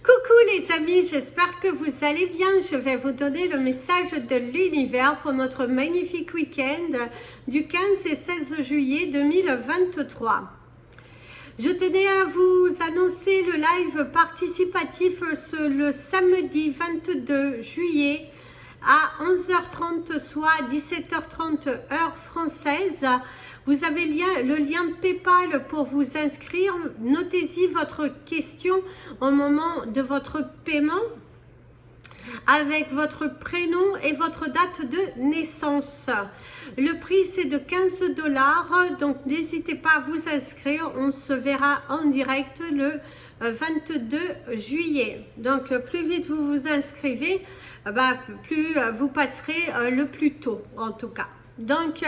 Coucou les amis, j'espère que vous allez bien. Je vais vous donner le message de l'univers pour notre magnifique week-end du 15 et 16 juillet 2023. Je tenais à vous annoncer le live participatif le samedi 22 juillet à 11h30, soit 17h30 heure française. Vous avez le lien PayPal pour vous inscrire. Notez-y votre question au moment de votre paiement avec votre prénom et votre date de naissance. Le prix c'est de 15 $, donc n'hésitez pas à vous inscrire. On se verra en direct le 22 juillet. Donc plus vite vous vous inscrivez, plus vous passerez le plus tôt en tout cas. Donc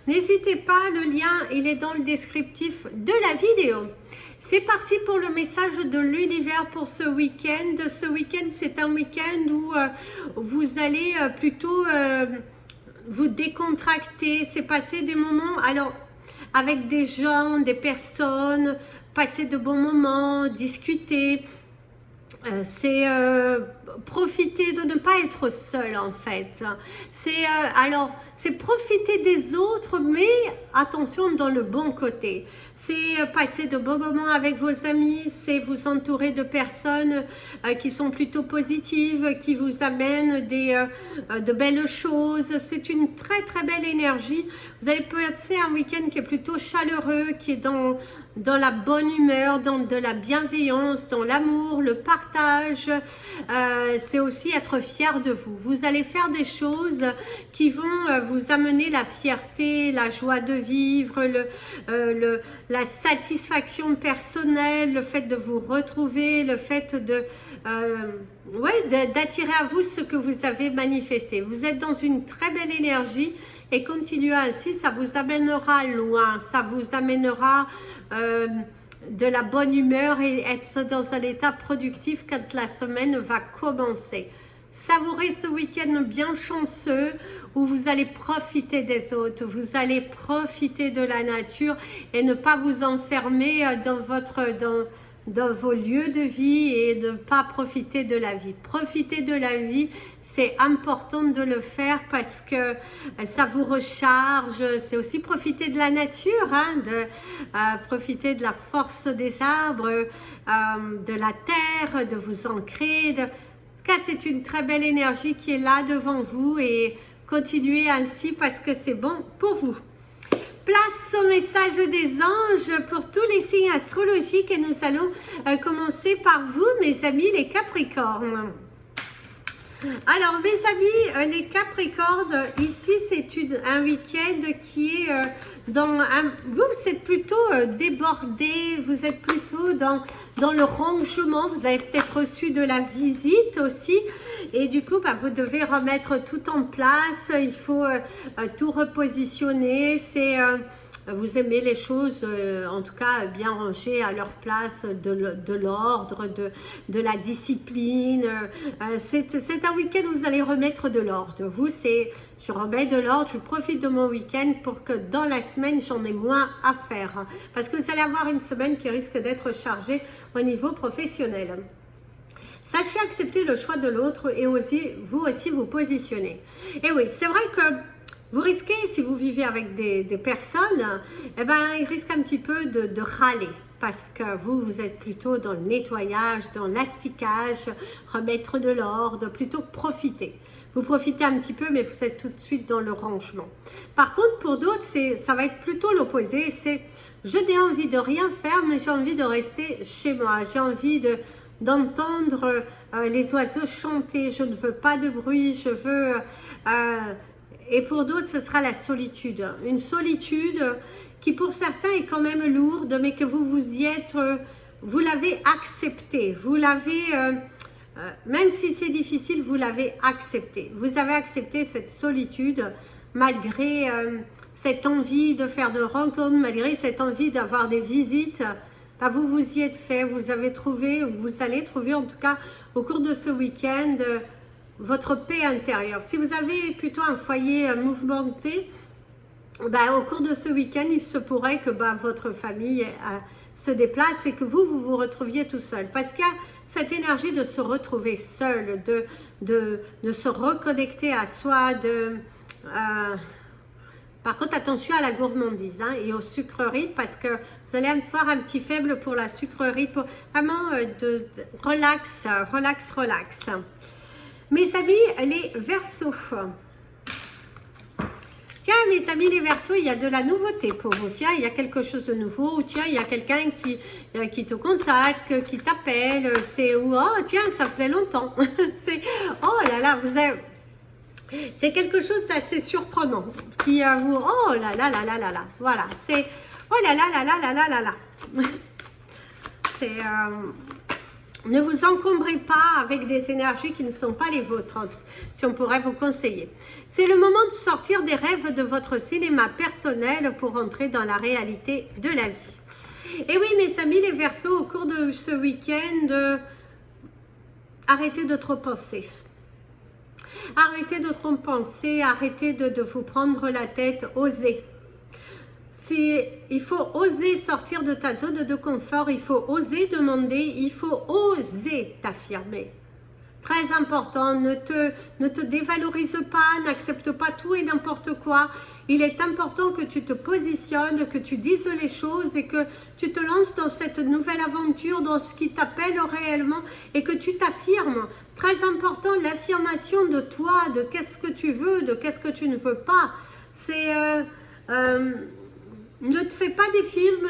n'hésitez pas, le lien il est dans le descriptif de la vidéo. C'est parti pour le message de l'univers pour ce week-end. Ce week-end c'est un week-end où vous allez plutôt vous décontracter. C'est passer des moments alors avec des gens, des personnes, passer de bons moments, discuter. C'est profiter de ne pas être seul en fait. C'est profiter des autres, mais attention dans le bon côté. C'est passer de bons moments avec vos amis, c'est vous entourer de personnes qui sont plutôt positives, qui vous amènent de belles choses. C'est une très très belle énergie. Vous allez passer un week-end qui est plutôt chaleureux, qui est dans la bonne humeur, dans de la bienveillance, dans l'amour, le partage. C'est aussi être fier de vous. Vous allez faire des choses qui vont vous amener la fierté, la joie de vivre, la satisfaction personnelle, le fait de vous retrouver, le fait d'attirer à vous ce que vous avez manifesté. Vous êtes dans une très belle énergie et continuez ainsi, ça vous amènera loin, ça vous amènera de la bonne humeur et être dans un état productif quand la semaine va commencer. Savourez ce week-end bien chanceux où vous allez profiter des autres, vous allez profiter de la nature et ne pas vous enfermer dans vos lieux de vie et ne pas profiter de la vie. Profiter de la vie, c'est important de le faire parce que ça vous recharge. C'est aussi profiter de la nature, profiter de la force des arbres, de la terre, de vous ancrer. C'est une très belle énergie qui est là devant vous et continuez ainsi parce que c'est bon pour vous. Place au message des anges pour tous les signes astrologiques et nous allons commencer par vous, mes amis les Capricornes. Alors mes amis les Capricornes, ici c'est un week-end qui est vous êtes plutôt débordé, vous êtes plutôt dans le rangement, vous avez peut-être reçu de la visite aussi et du coup vous devez remettre tout en place, il faut tout repositionner, vous aimez les choses, en tout cas, bien rangées à leur place, de l'ordre, de la discipline. C'est un week-end où vous allez remettre de l'ordre. Vous, je remets de l'ordre, je profite de mon week-end pour que dans la semaine, j'en ai moins à faire. Parce que vous allez avoir une semaine qui risque d'être chargée au niveau professionnel. Sachez accepter le choix de l'autre et vous aussi vous positionner. Et oui, c'est vrai que vous risquez, si vous vivez avec des personnes, ils risquent un petit peu de râler parce que vous êtes plutôt dans le nettoyage, dans l'asticage, remettre de l'ordre, plutôt que profiter. Vous profitez un petit peu, mais vous êtes tout de suite dans le rangement. Par contre, pour d'autres, ça va être plutôt l'opposé. C'est je n'ai envie de rien faire, mais j'ai envie de rester chez moi. J'ai envie d'entendre les oiseaux chanter. Je ne veux pas de bruit, je veux... Et pour d'autres, ce sera la solitude. Une solitude qui pour certains est quand même lourde, mais que vous y êtes, vous l'avez accepté. Vous l'avez, même si c'est difficile, vous l'avez accepté. Vous avez accepté cette solitude malgré cette envie de faire de rencontres, malgré cette envie d'avoir des visites. Vous vous y êtes fait, vous avez trouvé, ou vous allez trouver en tout cas au cours de ce week-end, votre paix intérieure. Si vous avez plutôt un foyer mouvementé, au cours de ce week-end, il se pourrait que votre famille se déplace et que vous vous retrouviez tout seul. Parce qu'il y a cette énergie de se retrouver seul, de se reconnecter à soi, par contre, attention à la gourmandise hein, et aux sucreries parce que vous allez avoir un petit faible pour la sucrerie, pour vraiment relax, relax, relax. Mes amis, les Verseaux. Tiens, mes amis les Verseaux, il y a de la nouveauté pour vous. Tiens, il y a quelque chose de nouveau. Tiens, il y a quelqu'un qui te contacte, qui t'appelle. C'est oh tiens, ça faisait longtemps. C'est oh là là, vous avez... C'est quelque chose d'assez surprenant qui vous oh là là là là là là voilà c'est oh là là là là là là là là c'est ne vous encombrez pas avec des énergies qui ne sont pas les vôtres si on pourrait vous conseiller. C'est le moment de sortir des rêves de votre cinéma personnel pour entrer dans la réalité de la vie. Et oui mes amis les Verseaux, au cours de ce week-end, arrêtez de trop penser. Arrêtez de trop penser, arrêtez de vous prendre la tête, osez. Il faut oser sortir de ta zone de confort, il faut oser demander, il faut oser t'affirmer. Très important, ne te dévalorise pas, n'accepte pas tout et n'importe quoi. Il est important que tu te positionnes, que tu dises les choses et que tu te lances dans cette nouvelle aventure, dans ce qui t'appelle réellement et que tu t'affirmes. Très important, l'affirmation de toi, de qu'est-ce que tu veux, de qu'est-ce que tu ne veux pas. C'est... ne te fais pas des films,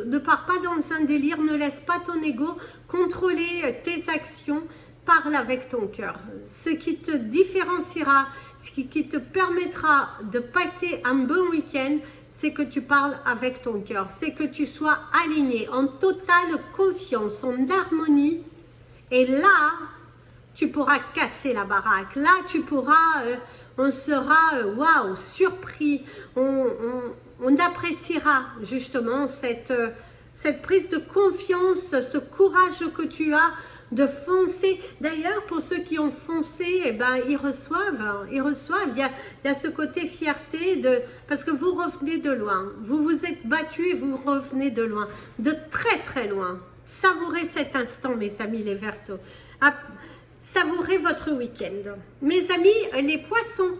ne pars pas dans un délire, ne laisse pas ton ego contrôler tes actions. Parle avec ton cœur. Ce qui te différenciera, ce qui te permettra de passer un bon week-end, c'est que tu parles avec ton cœur. C'est que tu sois aligné, en totale confiance, en harmonie. Et là, tu pourras casser la baraque. Là, tu pourras, on sera, waouh, surpris. On appréciera justement cette prise de confiance, ce courage que tu as de foncer. D'ailleurs, pour ceux qui ont foncé, eh ben, ils reçoivent. Il y a ce côté fierté, parce que vous revenez de loin. Vous vous êtes battus et vous revenez de loin. De très très loin. Savourez cet instant, mes amis les Verseaux. Savourez votre week-end. Mes amis les Poissons.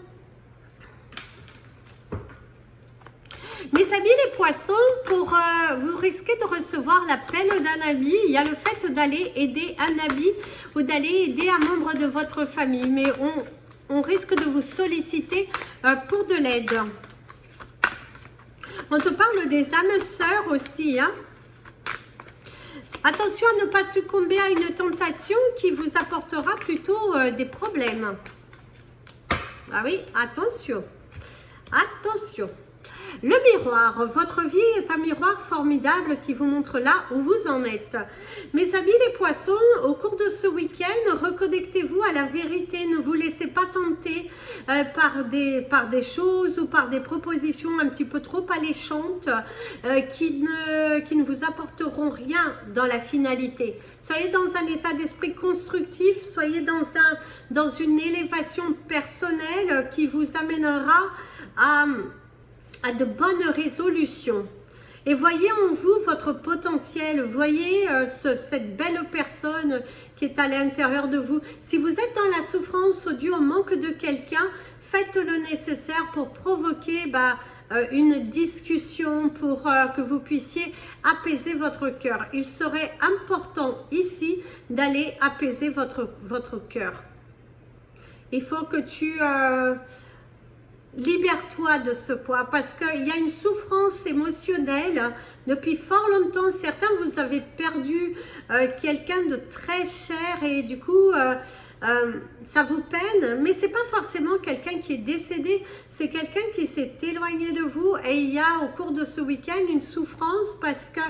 Mes amis les Poissons, vous risquez de recevoir l'appel d'un ami. Il y a le fait d'aller aider un ami ou d'aller aider un membre de votre famille. Mais on risque de vous solliciter pour de l'aide. On te parle des âmes sœurs aussi. Hein. Attention à ne pas succomber à une tentation qui vous apportera plutôt des problèmes. Ah oui, attention. Attention. Le miroir, votre vie est un miroir formidable qui vous montre là où vous en êtes. Mes amis les Poissons, au cours de ce week-end, reconnectez-vous à la vérité. Ne vous laissez pas tenter par des choses ou par des propositions un petit peu trop alléchantes qui ne vous apporteront rien dans la finalité. Soyez dans un état d'esprit constructif, soyez dans une élévation personnelle qui vous amènera à de bonnes résolutions. Et voyez en vous votre potentiel, voyez cette belle personne qui est à l'intérieur de vous. Si vous êtes dans la souffrance due au manque de quelqu'un, faites le nécessaire pour provoquer une discussion, pour que vous puissiez apaiser votre cœur. Il serait important ici d'aller apaiser votre cœur. Il faut que tu... libère-toi de ce poids parce qu'il y a une souffrance émotionnelle depuis fort longtemps. Certains, vous avez perdu quelqu'un de très cher et du coup, ça vous peine. Mais ce n'est pas forcément quelqu'un qui est décédé, c'est quelqu'un qui s'est éloigné de vous et il y a au cours de ce week-end une souffrance parce que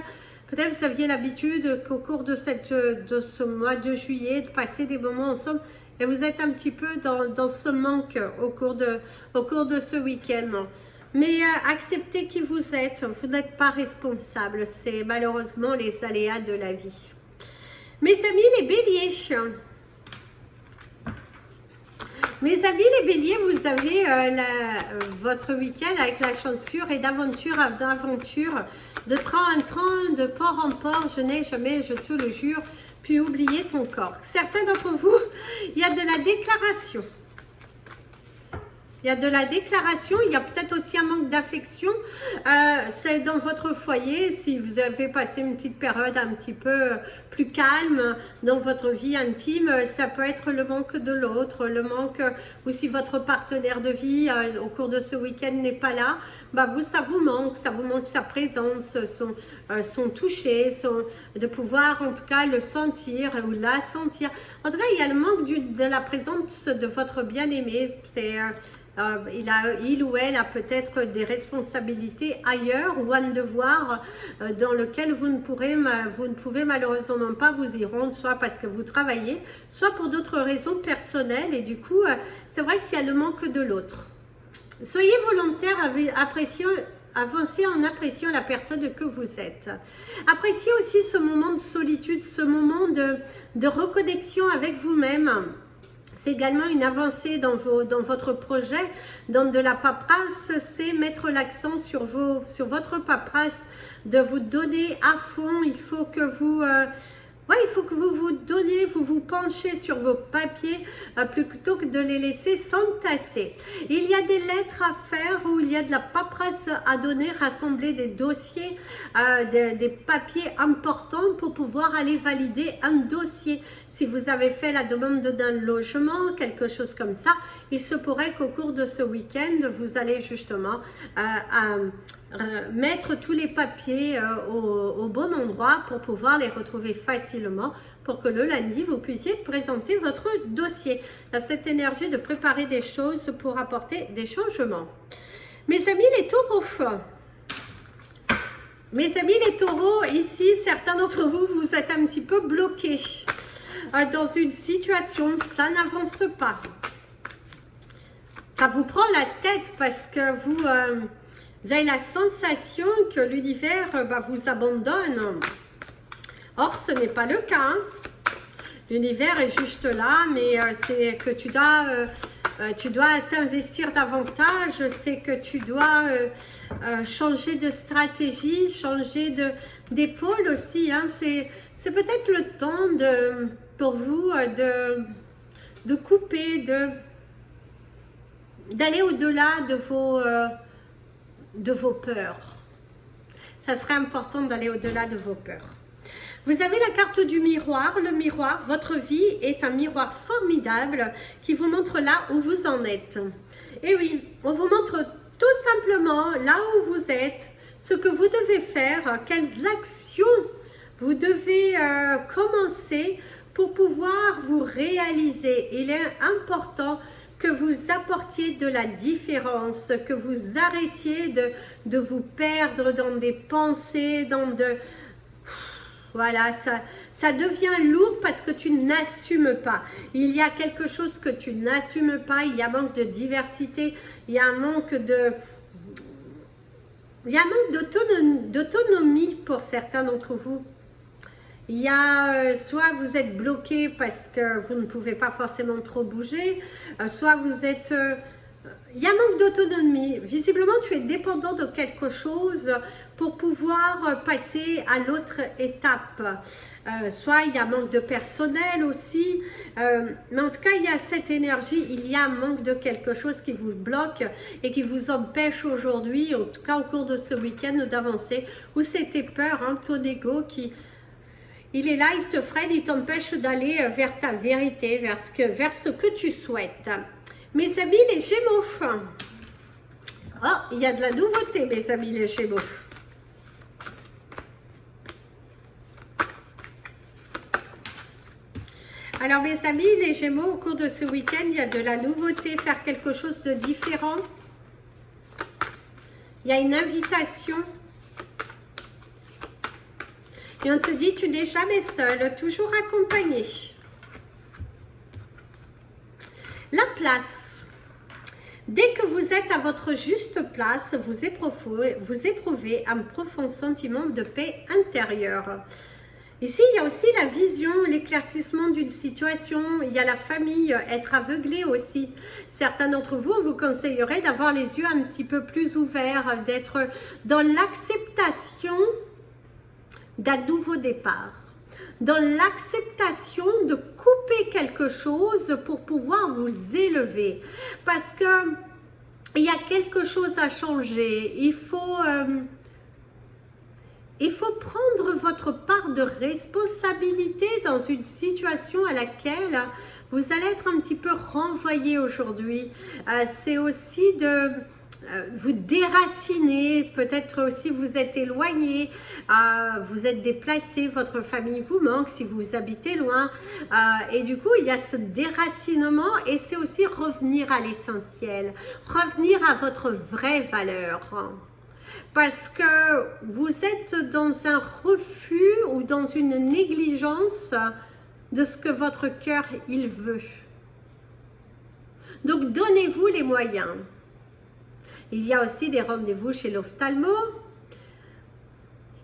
peut-être vous aviez l'habitude qu'au cours de ce mois de juillet, de passer des moments ensemble. Et vous êtes un petit peu dans ce manque au cours de ce week-end. Mais acceptez qui vous êtes. Vous n'êtes pas responsable. C'est malheureusement les aléas de la vie. Mes amis, les Béliers. Mes amis les béliers, vous avez votre week-end avec la chance sûre et d'aventure en aventure, de train en train, de port en port. Je n'ai jamais, je te le jure, pu oublier ton corps. Certains d'entre vous, il y a de la déclaration. Il y a de la déclaration, il y a peut-être aussi un manque d'affection. C'est dans votre foyer, si vous avez passé une petite période un petit peu plus calme dans votre vie intime, ça peut être le manque de l'autre, le manque, ou si votre partenaire de vie au cours de ce week-end n'est pas là, bah vous, ça vous manque sa présence, son toucher, de pouvoir en tout cas le sentir ou la sentir. En tout cas, il y a le manque de la présence de votre bien-aimé. C'est... il ou elle a peut-être des responsabilités ailleurs ou un devoir dans lequel vous ne pouvez malheureusement pas vous y rendre, soit parce que vous travaillez, soit pour d'autres raisons personnelles, et du coup c'est vrai qu'il y a le manque de l'autre. Soyez volontaire, avancez en appréciant la personne que vous êtes. Appréciez aussi ce moment de solitude, ce moment de reconnexion avec vous-même. C'est également une avancée dans votre projet, dans de la paperasse, c'est mettre l'accent sur votre paperasse, de vous donner à fond. Il faut que vous... il faut que vous vous penchez sur vos papiers plutôt que de les laisser s'entasser. Il y a des lettres à faire ou il y a de la paperasse à donner, rassembler des dossiers, des papiers importants pour pouvoir aller valider un dossier. Si vous avez fait la demande d'un logement, quelque chose comme ça, il se pourrait qu'au cours de ce week-end, vous allez justement mettre tous les papiers au bon endroit pour pouvoir les retrouver facilement, pour que le lundi, vous puissiez présenter votre dossier. Il y a cette énergie de préparer des choses pour apporter des changements. Mes amis les taureaux, ici, certains d'entre vous, vous êtes un petit peu bloqués dans une situation, ça n'avance pas. Ça vous prend la tête parce que vous avez la sensation que l'univers vous abandonne. Or, ce n'est pas le cas. Hein. L'univers est juste là, mais c'est que tu dois t'investir davantage, c'est que tu dois changer de stratégie, changer d'épaule aussi. Hein. C'est peut-être le temps pour vous de couper, d'aller au-delà de vos peurs. Ça serait important d'aller au-delà de vos peurs. Vous avez la carte du miroir. Le miroir, votre vie est un miroir formidable qui vous montre là où vous en êtes. Et oui, on vous montre tout simplement là où vous êtes, ce que vous devez faire, quelles actions vous devez commencer pour pouvoir vous réaliser. Il est important que vous apportiez de la différence, que vous arrêtiez de vous perdre dans des pensées, Voilà, ça devient lourd parce que tu n'assumes pas. Il y a quelque chose que tu n'assumes pas, il y a un manque de diversité, il y a un manque d'autonomie pour certains d'entre vous. Il y a soit vous êtes bloqué parce que vous ne pouvez pas forcément trop bouger, soit vous êtes... il y a un manque d'autonomie. Visiblement, tu es dépendant de quelque chose pour pouvoir passer à l'autre étape. Soit il y a un manque de personnel aussi, mais en tout cas, il y a cette énergie, il y a un manque de quelque chose qui vous bloque et qui vous empêche aujourd'hui, en tout cas au cours de ce week-end, d'avancer. Ou c'était peur, hein, ton ego qui... Il est là, il te freine, il t'empêche d'aller vers ta vérité, vers ce que tu souhaites. Mes amis les Gémeaux. Oh, il y a de la nouveauté, mes amis les Gémeaux. Alors, mes amis les Gémeaux, au cours de ce week-end, il y a de la nouveauté, faire quelque chose de différent. Il y a une invitation. Et on te dit, tu n'es jamais seul, toujours accompagné. La place. Dès que vous êtes à votre juste place, vous éprouvez un profond sentiment de paix intérieure. Ici, il y a aussi la vision, l'éclaircissement d'une situation. Il y a la famille, être aveuglé aussi. Certains d'entre vous, on vous conseillerait d'avoir les yeux un petit peu plus ouverts, d'être dans l'acceptation d'un nouveau départ. Dans l'acceptation de couper quelque chose pour pouvoir vous élever. Parce que il y a quelque chose à changer. Il faut prendre votre part de responsabilité dans une situation à laquelle vous allez être un petit peu renvoyé aujourd'hui. C'est aussi de vous déraciner, peut-être aussi vous êtes éloigné, vous êtes déplacé, votre famille vous manque si vous habitez loin. Et du coup, il y a ce déracinement et c'est aussi revenir à l'essentiel, revenir à votre vraie valeur. Parce que vous êtes dans un refus ou dans une négligence de ce que votre cœur il veut. Donc donnez-vous les moyens. Il y a aussi des rendez-vous chez l'ophtalmo.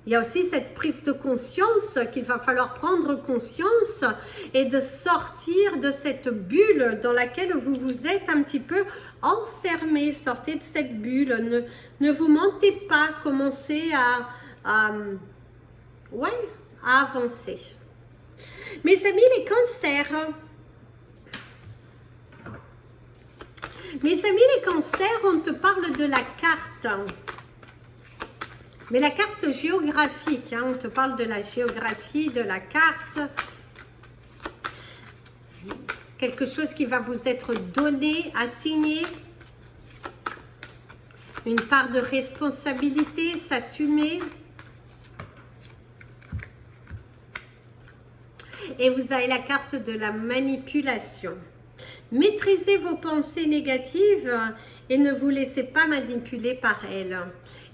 Il y a aussi cette prise de conscience qu'il va falloir prendre conscience et de sortir de cette bulle dans laquelle vous vous êtes un petit peu enfermé. Sortez de cette bulle. Ne vous mentez pas. Commencez à avancer. Mes amis, les cancers. Mes amis, les cancers, on te parle de la carte. Mais la carte géographique, on te parle de la géographie, de la carte. Quelque chose qui va vous être donné, assigné. Une part de responsabilité, s'assumer. Et vous avez la carte de la manipulation. Maîtrisez vos pensées négatives et ne vous laissez pas manipuler par elles.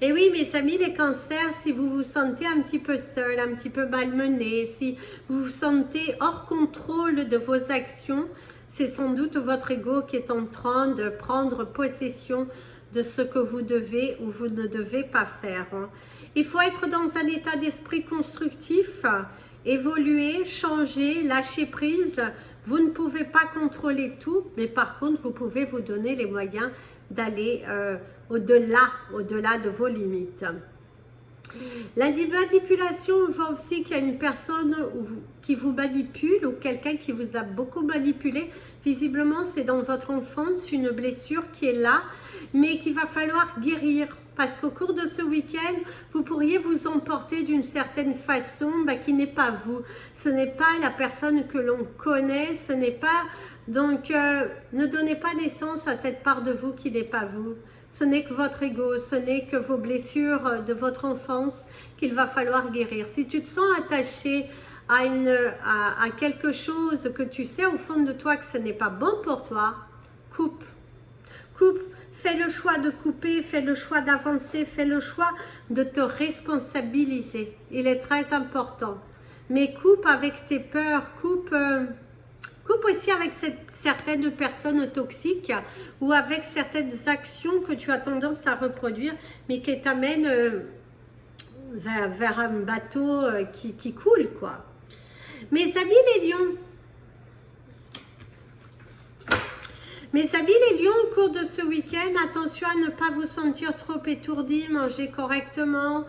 Et oui, mes amis, les cancers, si vous vous sentez un petit peu seul, un petit peu malmené, si vous vous sentez hors contrôle de vos actions, c'est sans doute votre ego qui est en train de prendre possession de ce que vous devez ou vous ne devez pas faire. Il faut être dans un état d'esprit constructif, évoluer, changer, lâcher prise. Vous ne pouvez pas contrôler tout, mais par contre, vous pouvez vous donner les moyens d'aller au-delà de vos limites. La manipulation, on voit aussi qu'il y a une personne qui vous manipule ou quelqu'un qui vous a beaucoup manipulé. Visiblement, c'est dans votre enfance une blessure qui est là, mais qu'il va falloir guérir. Parce qu'au cours de ce week-end, vous pourriez vous emporter d'une certaine façon qui n'est pas vous. Ce n'est pas la personne que l'on connaît, ce n'est pas... Donc, ne donnez pas naissance à cette part de vous qui n'est pas vous. Ce n'est que votre ego, ce n'est que vos blessures de votre enfance qu'il va falloir guérir. Si tu te sens attaché à quelque chose que tu sais au fond de toi que ce n'est pas bon pour toi, coupe. Coupe. Fais le choix de couper, fais le choix d'avancer, fais le choix de te responsabiliser. Il est très important. Mais coupe avec tes peurs, coupe aussi avec certaines personnes toxiques ou avec certaines actions que tu as tendance à reproduire, mais qui t'amènent vers un bateau qui coule, quoi. Mes amis les lions, mes amis les lions, au cours de ce week-end, attention à ne pas vous sentir trop étourdi, mangez correctement.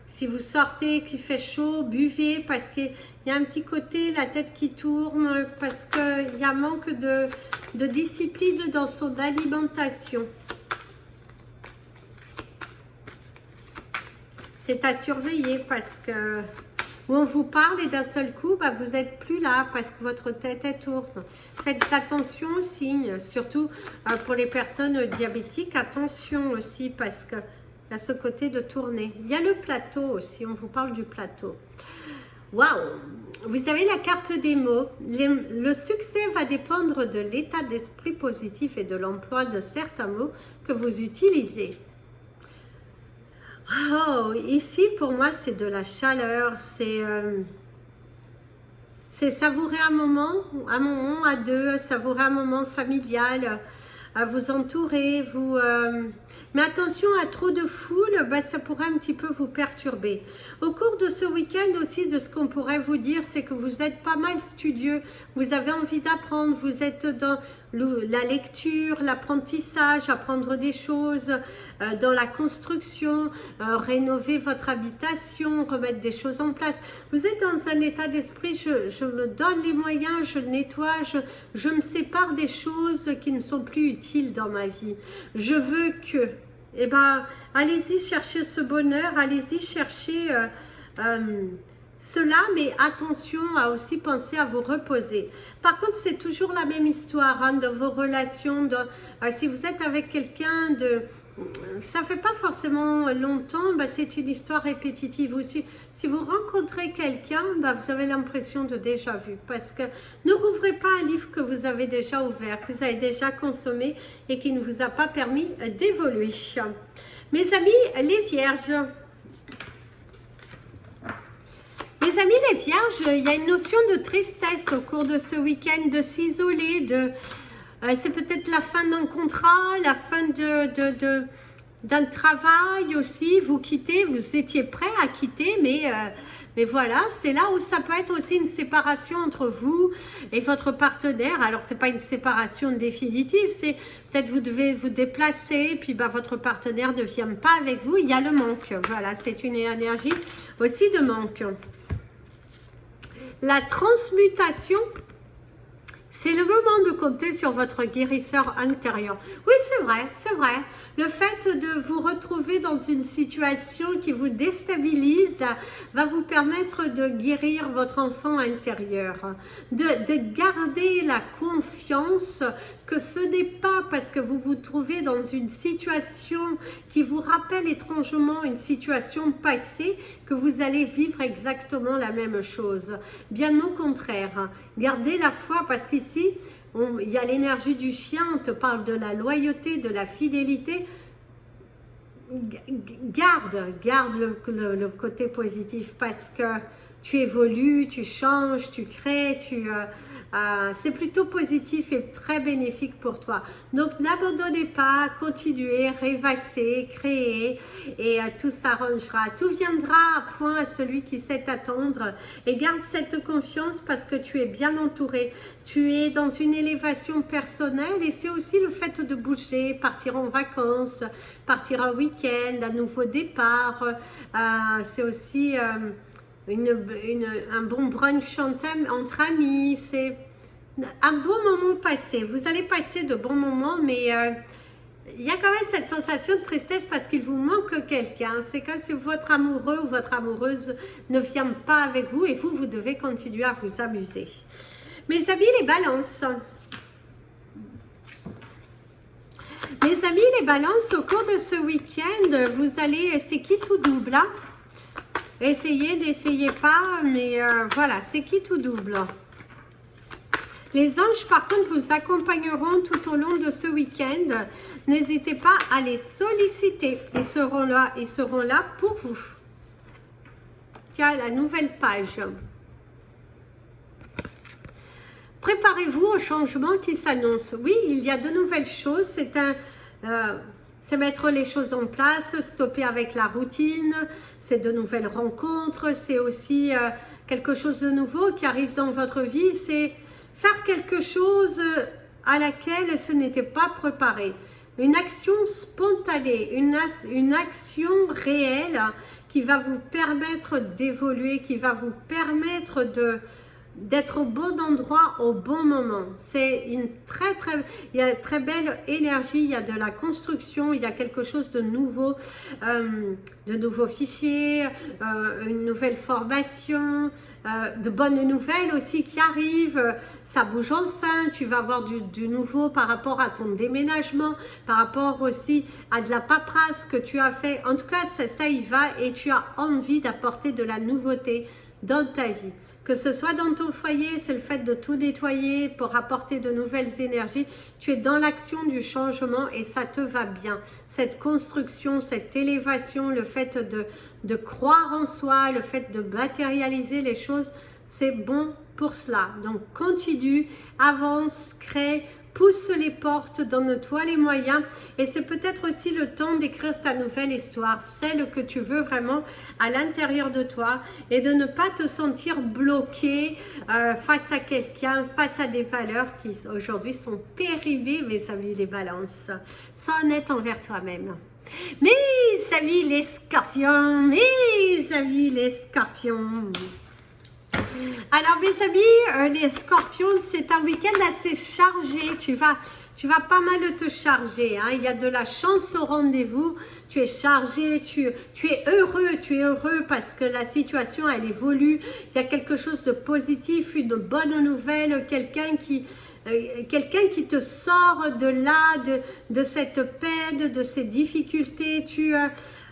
Si vous sortez, qu'il fait chaud, buvez parce qu'il y a un petit côté, la tête qui tourne, parce qu'il y a un manque de discipline dans son alimentation. C'est à surveiller parce que où on vous parle et d'un seul coup, vous n'êtes plus là parce que votre tête est tourne. Faites attention aux signes, surtout pour les personnes diabétiques, attention aussi parce que il y a ce côté de tourner. Il y a le plateau aussi, on vous parle du plateau. Waouh! Vous avez la carte des mots. Le succès va dépendre de l'état d'esprit positif et de l'emploi de certains mots que vous utilisez. Oh, ici pour moi c'est de la chaleur, c'est savourer un moment à deux, savourer un moment familial. vous entourer, mais attention à trop de foule, ben, ça pourrait un petit peu vous perturber. Au cours de ce week-end aussi, de ce qu'on pourrait vous dire, c'est que vous êtes pas mal studieux, vous avez envie d'apprendre, vous êtes dans la lecture, l'apprentissage, apprendre des choses, dans la construction, rénover votre habitation, remettre des choses en place. Vous êtes dans un état d'esprit, je me donne les moyens, je nettoie, je me sépare des choses qui ne sont plus utiles dans ma vie. Je veux que, eh ben, allez-y chercher ce bonheur, allez-y chercher cela, mais attention à aussi penser à vous reposer. Par contre, c'est toujours la même histoire hein, de vos relations. Si vous êtes avec quelqu'un ça fait pas forcément longtemps, bah, c'est une histoire répétitive aussi. Si vous rencontrez quelqu'un, bah, vous avez l'impression de déjà vu. Parce que ne rouvrez pas un livre que vous avez déjà ouvert, que vous avez déjà consommé et qui ne vous a pas permis d'évoluer. Mes amis, les vierges. Mes amis les vierges, il y a une notion de tristesse au cours de ce week-end, de s'isoler, c'est peut-être la fin d'un contrat, la fin d'un travail aussi, vous quittez, vous étiez prêt à quitter, mais voilà, c'est là où ça peut être aussi une séparation entre vous et votre partenaire. Alors, c'est pas une séparation définitive, c'est peut-être vous devez vous déplacer, puis bah, votre partenaire ne vient pas avec vous, il y a le manque. Voilà, c'est une énergie aussi de manque. La transmutation, c'est le moment de compter sur votre guérisseur intérieur. Oui, c'est vrai, c'est vrai. Le fait de vous retrouver dans une situation qui vous déstabilise va vous permettre de guérir votre enfant intérieur, de garder la confiance que ce n'est pas parce que vous vous trouvez dans une situation qui vous rappelle étrangement une situation passée que vous allez vivre exactement la même chose. Bien au contraire, gardez la foi parce qu'ici, il y a l'énergie du chien, on te parle de la loyauté, de la fidélité. Garde le côté positif parce que tu évolues, tu changes, tu crées, c'est plutôt positif et très bénéfique pour toi. Donc n'abandonnez pas, continuez, rêvassez, créez et tout s'arrangera. Tout viendra à point à celui qui sait attendre et garde cette confiance parce que tu es bien entouré. Tu es dans une élévation personnelle et c'est aussi le fait de bouger, partir en vacances, partir un week-end, un nouveau départ. C'est aussi un bon brunch entre amis, c'est un bon moment passé. Vous allez passer de bons moments, mais il y a quand même cette sensation de tristesse parce qu'il vous manque quelqu'un. C'est comme si votre amoureux ou votre amoureuse ne vient pas avec vous et vous devez continuer à vous amuser. Mes amis les balances. Mes amis les balances, au cours de ce week-end, vous allez, c'est qui tout double hein? Essayez, n'essayez pas, mais voilà, c'est qui tout double. Les anges, par contre, vous accompagneront tout au long de ce week-end. N'hésitez pas à les solliciter. Ils seront là pour vous. Tiens, la nouvelle page. Préparez-vous au changement qui s'annonce. Oui, il y a de nouvelles choses. C'est mettre les choses en place, stopper avec la routine, c'est de nouvelles rencontres, c'est aussi quelque chose de nouveau qui arrive dans votre vie, c'est faire quelque chose à laquelle ce n'était pas préparé. Une action spontanée, une action réelle qui va vous permettre d'évoluer, qui va vous permettre d'être au bon endroit au bon moment. C'est il y a très belle énergie, il y a de la construction, il y a quelque chose de nouveau, de nouveaux fichiers, une nouvelle formation, de bonnes nouvelles aussi qui arrivent, ça bouge enfin, tu vas avoir du nouveau par rapport à ton déménagement, par rapport aussi à de la paperasse que tu as fait. En tout cas, ça y va et tu as envie d'apporter de la nouveauté dans ta vie. Que ce soit dans ton foyer, c'est le fait de tout nettoyer pour apporter de nouvelles énergies. Tu es dans l'action du changement et ça te va bien. Cette construction, cette élévation, le fait de croire en soi, le fait de matérialiser les choses, c'est bon pour cela. Donc continue, avance, crée, pousse les portes, donne-toi les moyens et c'est peut-être aussi le temps d'écrire ta nouvelle histoire, celle que tu veux vraiment à l'intérieur de toi et de ne pas te sentir bloqué face à quelqu'un, face à des valeurs qui aujourd'hui sont périmées, mes amis les balances. Sois honnête envers toi-même. Mes amis les scorpions, mes amis les scorpions. Alors mes amis, les scorpions, c'est un week-end assez chargé, tu vas pas mal te charger, hein. Il y a de la chance au rendez-vous, tu es chargé, tu es heureux parce que la situation elle évolue, il y a quelque chose de positif, une bonne nouvelle, quelqu'un qui te sort de là, de cette peine, de ces difficultés,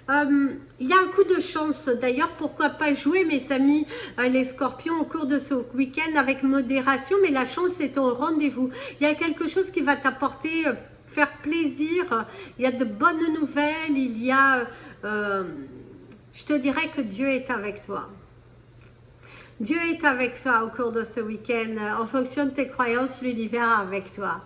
il y a un coup de chance, d'ailleurs pourquoi pas jouer mes amis les scorpions au cours de ce week-end avec modération, mais la chance est au rendez-vous. Il y a quelque chose qui va t'apporter, faire plaisir, il y a de bonnes nouvelles, il y a, je te dirais que Dieu est avec toi. Dieu est avec toi au cours de ce week-end, en fonction de tes croyances, l'univers est avec toi.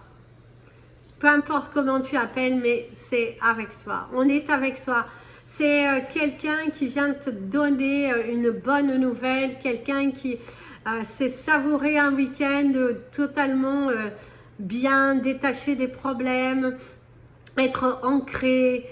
Peu importe comment tu appelles, mais c'est avec toi, on est avec toi. C'est quelqu'un qui vient te donner une bonne nouvelle, quelqu'un qui s'est savouré un week-end totalement bien, détaché des problèmes, être ancré,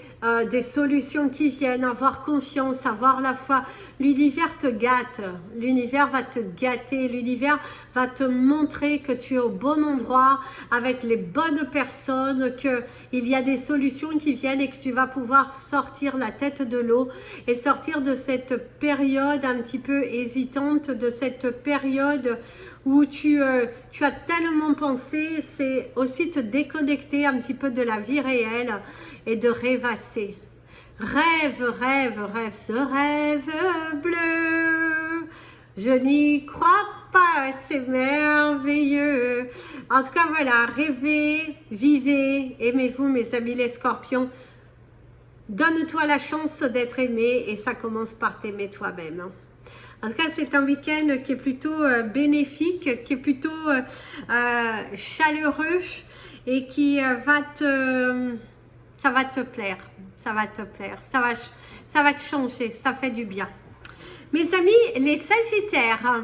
des solutions qui viennent, avoir confiance, avoir la foi. L'univers te gâte, l'univers va te gâter, l'univers va te montrer que tu es au bon endroit, avec les bonnes personnes, qu'il y a des solutions qui viennent et que tu vas pouvoir sortir la tête de l'eau et sortir de cette période un petit peu hésitante, de cette période où tu as tellement pensé, c'est aussi te déconnecter un petit peu de la vie réelle et de rêvasser. Rêve, rêve, rêve, ce rêve bleu, je n'y crois pas, c'est merveilleux. En tout cas, voilà, rêvez, vivez, aimez-vous mes amis les scorpions. Donne-toi la chance d'être aimé et ça commence par t'aimer toi-même. En tout cas, c'est un week-end qui est plutôt bénéfique, qui est plutôt chaleureux et qui ça va te plaire, ça va te plaire, ça va te changer, ça fait du bien. Mes amis, les Sagittaires.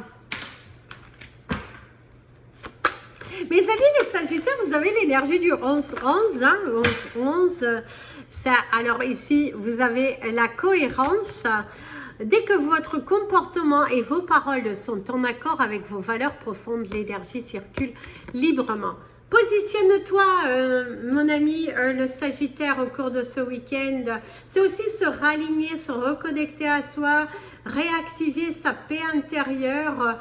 Mes amis, les Sagittaires, vous avez l'énergie du 11-11, hein, 11-11. Alors ici, vous avez la cohérence. Dès que votre comportement et vos paroles sont en accord avec vos valeurs profondes, l'énergie circule librement. Positionne-toi, mon ami, le Sagittaire, au cours de ce week-end. C'est aussi se raligner, se reconnecter à soi, réactiver sa paix intérieure.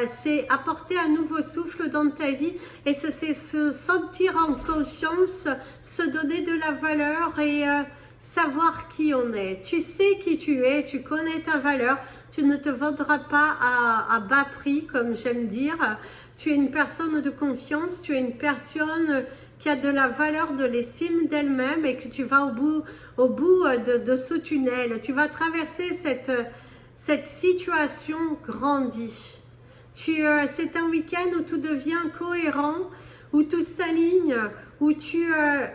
C'est apporter un nouveau souffle dans ta vie et c'est se sentir en conscience, se donner de la valeur et savoir qui on est. Tu sais qui tu es, tu connais ta valeur, tu ne te vendras pas à bas prix, comme j'aime dire. Tu es une personne de confiance, tu es une personne qui a de la valeur, de l'estime d'elle-même et que tu vas au bout de ce tunnel. Tu vas traverser cette situation grandie. C'est un week-end où tout devient cohérent, où tout s'aligne, où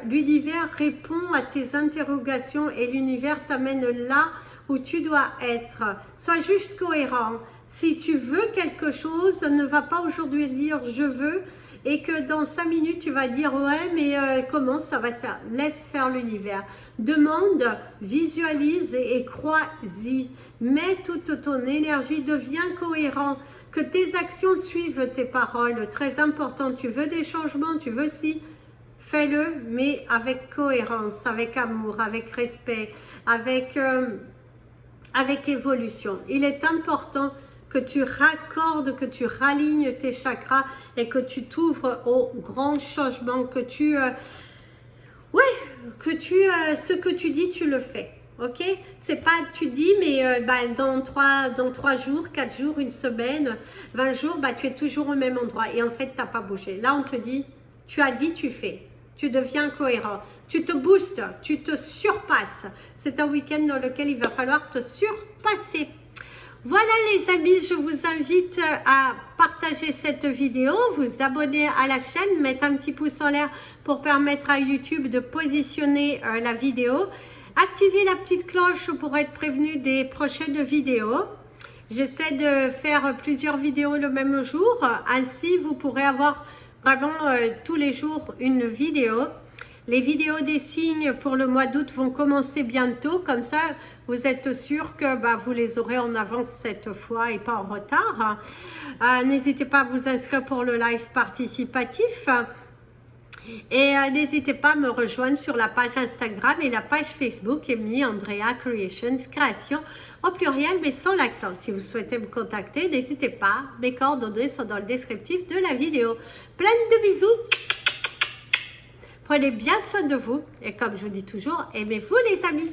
l'univers répond à tes interrogations et l'univers t'amène là où tu dois être. Sois juste cohérent. Si tu veux quelque chose, ne va pas aujourd'hui dire je veux et que dans 5 minutes tu vas dire ouais mais comment ça va se faire. Laisse faire l'univers. Demande, visualise et crois-y. Mets toute ton énergie, deviens cohérent. Que tes actions suivent tes paroles. Très important. Tu veux des changements, tu veux si. Fais-le, mais avec cohérence, avec amour, avec respect, avec évolution. Il est important que tu raccordes, que tu ralignes tes chakras et que tu t'ouvres aux grands changements, que ce que tu dis, tu le fais. Ok, c'est pas tu dis mais dans 3 jours, 4 jours, une semaine, 20 jours, tu es toujours au même endroit et en fait tu n'as pas bougé. Là on te dit, tu as dit, tu fais. Tu deviens cohérent, tu te boostes, tu te surpasses. C'est un week-end dans lequel il va falloir te surpasser. Voilà les amis, je vous invite à partager cette vidéo, vous abonner à la chaîne, mettre un petit pouce en l'air pour permettre à YouTube de positionner la vidéo. Activez la petite cloche pour être prévenu des prochaines vidéos. J'essaie de faire plusieurs vidéos le même jour, ainsi vous pourrez avoir vraiment tous les jours une vidéo. Les vidéos des signes pour le mois d'août vont commencer bientôt, comme ça vous êtes sûr que vous les aurez en avance cette fois et pas en retard. N'hésitez pas à vous inscrire pour le live participatif. Et n'hésitez pas à me rejoindre sur la page Instagram et la page Facebook Emilie Andrea Creations, création au pluriel mais sans l'accent. Si vous souhaitez me contacter, n'hésitez pas, mes coordonnées sont dans le descriptif de la vidéo. Plein de bisous, prenez bien soin de vous et comme je vous dis toujours, aimez-vous les amis.